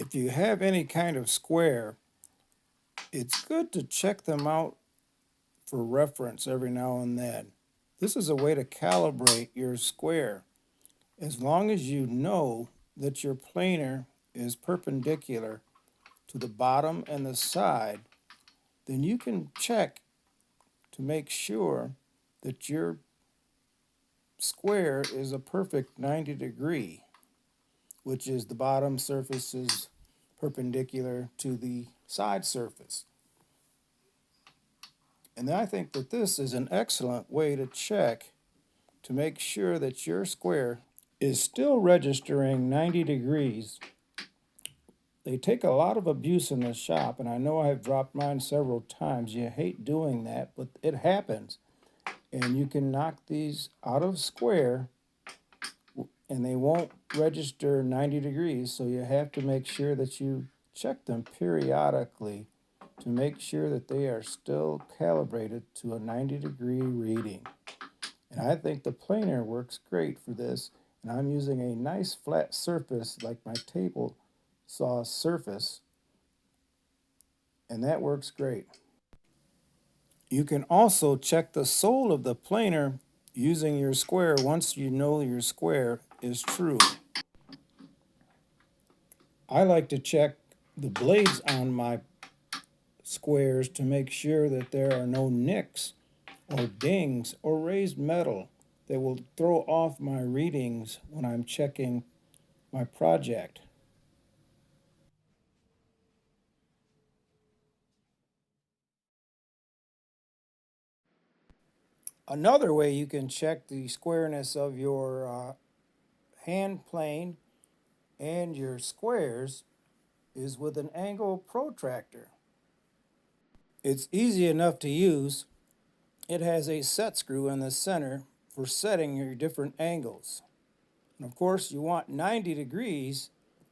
If you have any kind of square, it's good to check them out for reference every now and then. This is a way to calibrate your square. As long as you know that your planer is perpendicular to the bottom and the side, then you can check to make sure that your square is a perfect 90 degree, which is the bottom surface is perpendicular to the side surface. And I think that this is an excellent way to check to make sure that your square is still registering 90 degrees. They take a lot of abuse in the shop, and I know I've dropped mine several times. You hate doing that, but it happens. And you can knock these out of square and they won't register 90 degrees, so you have to make sure that you check them periodically to make sure that they are still calibrated to a 90-degree reading. And I think the planer works great for this, and I'm using a nice flat surface like my table saw surface, and that works great. You can also check the sole of the planer using your square once you know your square is true. I like to check the blades on my squares to make sure that there are no nicks or dings or raised metal that will throw off my readings when I'm checking my project. Another way you can check the squareness of your hand plane and your squares is with an angle protractor. It's easy enough to use. It has a set screw in the center for setting your different angles. And of course, you want 90 degrees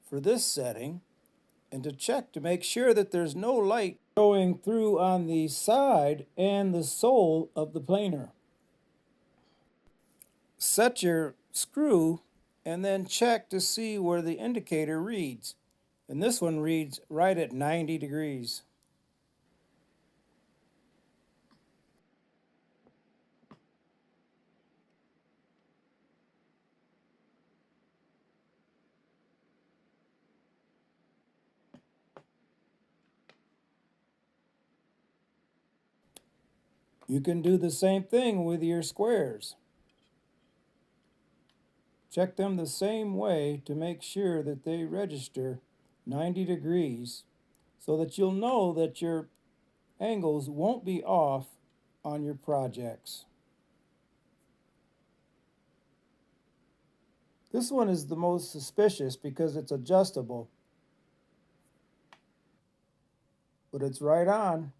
for this setting, and to check to make sure that there's no light going through on the side and the sole of the planer. Set your screw and then check to see where the indicator reads. And this one reads right at 90 degrees. You can do the same thing with your squares. Check them the same way to make sure that they register 90 degrees so that you'll know that your angles won't be off on your projects. This one is the most suspicious because it's adjustable, but it's right on.